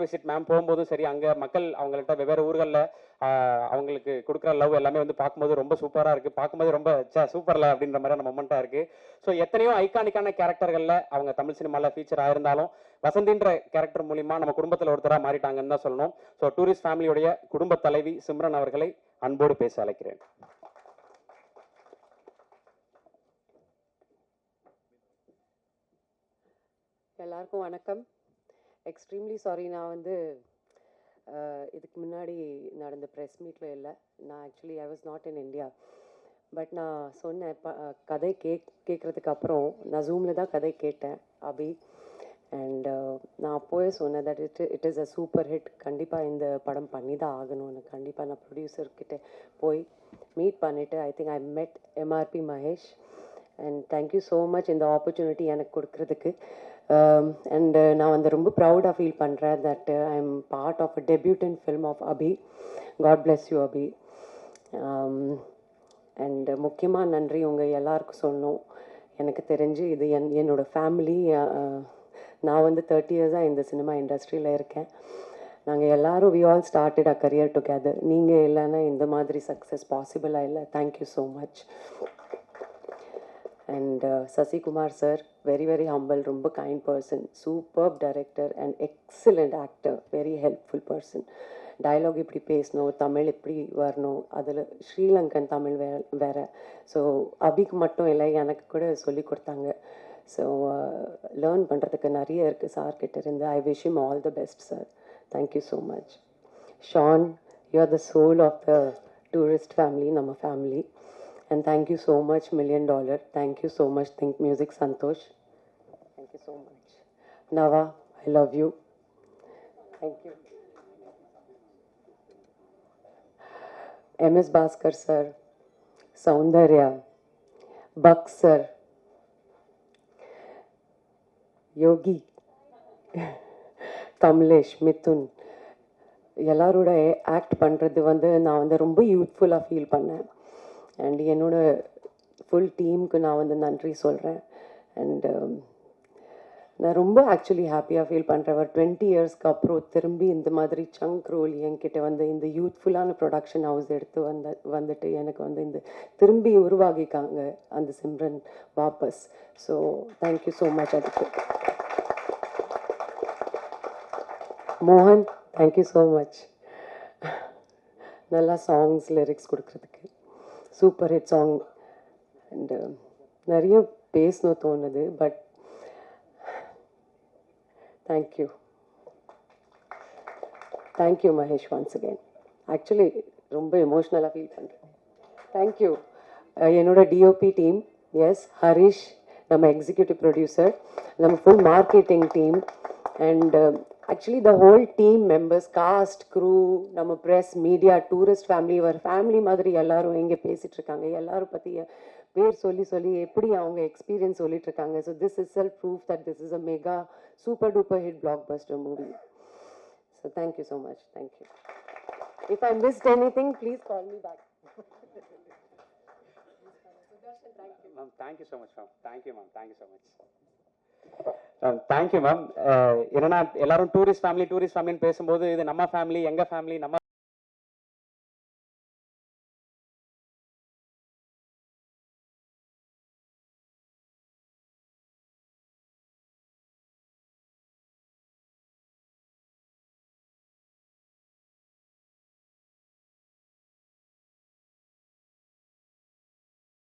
Visit ma'am போகும்போதும் சரி, அங்கே மக்கள் அவங்கள்ட்ட வெவ்வேறு ஊர்களில் அவங்களுக்கு கொடுக்குற லவ் எல்லாமே வந்து பார்க்கும்போது ரொம்ப சூப்பராக இருக்குது. பார்க்கும்போது ரொம்ப சூப்பரில் அப்படின்ற மாதிரியான மொமெண்ட்டாக இருக்குது. ஸோ எத்தனையோ ஐகானிக்கான கேரக்டர்களில் அவங்க தமிழ் சினிமாவில் ஃபீச்சர் ஆயிருந்தாலும் வசந்தின்ற கேரக்டர் மூலிமா நம்ம குடும்பத்தில் ஒருத்தராக மாறிட்டாங்கன்னு தான் சொல்லணும். ஸோ டூரிஸ்ட் ஃபேமிலியுடைய குடும்ப தலைவி சிம்ரன் அவர்களை அன்போடு பேச அழைக்கிறேன். எல்லாருக்கும் வணக்கம். எக்ஸ்ட்ரீம்லி சாரி, நான் வந்து இதுக்கு முன்னாடி நடந்த ப்ரெஸ் மீட்டில் இல்லை. நான் actually I was not in India. But நான் சொன்னேன், கதை கேட்குறதுக்கு அப்புறம் நான் ஜூமில் தான் கதை கேட்டேன் அபி. அண்ட் நான் அப்போவே சொன்னேன் that it is a super hit. கண்டிப்பாக இந்த படம் பண்ணி தான் ஆகணும்னு. கண்டிப்பாக நான் ப்ரொடியூசர்கிட்ட போய் மீட் பண்ணிவிட்டு ஐ think I met MRP Mahesh. And thank you so much இந்த ஆப்பர்ச்சுனிட்டி எனக்கு கொடுக்குறதுக்கு. அண்ட் நான் வந்து ரொம்ப ப்ரௌடாக ஃபீல் பண்ணுறேன் that I am part of a debutante film of Abhi. God bless you Abhi. And முக்கியமாக நன்றி உங்கள் எல்லாருக்கும் சொல்லணும். எனக்கு தெரிஞ்சு இது என்னோடய ஃபேமிலி. நான் வந்து 30 இயர்ஸாக இந்த சினிமா இண்டஸ்ட்ரியில் இருக்கேன். நாங்கள் எல்லோரும் we all started a career together. நீங்கள் இல்லைன்னா இந்த மாதிரி சக்ஸஸ் பாசிபிளாக இல்லை. Thank you so much. And Sasikumar sir, very very humble, ரொம்ப kind person, superb director and excellent actor, very helpful person. Dialogue இப்படி பேசணும், தமிழ் இப்படி வரணும், அதில் ஸ்ரீலங்கன் தமிழ் வேறு. ஸோ அபிக்கு மட்டும் இல்லை, எனக்கு கூட சொல்லி கொடுத்தாங்க. ஸோ லேர்ன் பண்ணுறதுக்கு நிறைய இருக்குது சார்கிட்ட இருந்து. I wish him all the best sir. Thank you so much. Sean, you are the soul of the tourist family, நம்ம family. And thank you so much, $1 million. Thank you so much, Think Music, Santosh. Thank you so much. Nava, I love you. Thank you. MS Bhaskar sir, Soundarya, Buck sir, Yogi, Kamlesh, Mithun. எல்லாரோட act பண்ணுறது வந்து நான் வந்து ரொம்ப யூத்ஃபுல்லாக feel பண்ணேன். And என்னோட full டீமுக்கு நான் வந்து நன்றி சொல்கிறேன். அண்டு நான் ரொம்ப ஆக்சுவலி ஹாப்பியாக ஃபீல் பண்ணுறேன். ஒரு 20 இயர்ஸ்க்கு அப்புறம் திரும்பி இந்த மாதிரி சங்க் ரோல் என்கிட்ட வந்து இந்த யூத்ஃபுல்லான ப்ரொடக்ஷன் ஹவுஸ் எடுத்து வந்துட்டு எனக்கு வந்து இந்த திரும்பி உருவாகிக்காங்க அந்த சிம்ரன் வாபஸ். So thank you so much. அதுக்கு மோகன், தேங்க்யூ ஸோ மச். நல்லா சாங்ஸ் லிரிக்ஸ் கொடுக்குறதுக்கு. Super hit song. அண்டு நிறைய பேசணும் தோணுது, but thank you. Thank you Mahesh once again. Actually ரொம்ப எமோஷ்னலாக ஃபீல் பண்ணுறேன். தேங்க்யூ. என்னோட டிஓபி டீம், எஸ் ஹரிஷ், நம்ம எக்ஸிக்யூட்டிவ் ப்ரொடியூசர், நம்ம full marketing team, and actually the whole team members, cast, crew, நம்ம ப்ரெஸ், மீடியா, டூரிஸ்ட் ஃபேமிலி, ஒரு ஃபேமிலி மாதிரி எல்லாரும் இங்கே பேசிகிட்டு இருக்காங்க. எல்லாரும் பற்றி பேர் சொல்லி சொல்லி எப்படி அவங்க எக்ஸ்பீரியன்ஸ் சொல்லிட்டு இருக்காங்க. So this is self proof that this is a mega super duper hit blockbuster movie. So thank you so much. Thank you. If I missed anything please call me back. Ma'am thank you so much ma'am. Thank you ma'am. Thank you so much. Thank you ma'am. என்னன்னா எல்லாரும் tourist ஃபேமிலின்னு பேசும்போது இது நம்ம family, எங்கள் family, நம்ம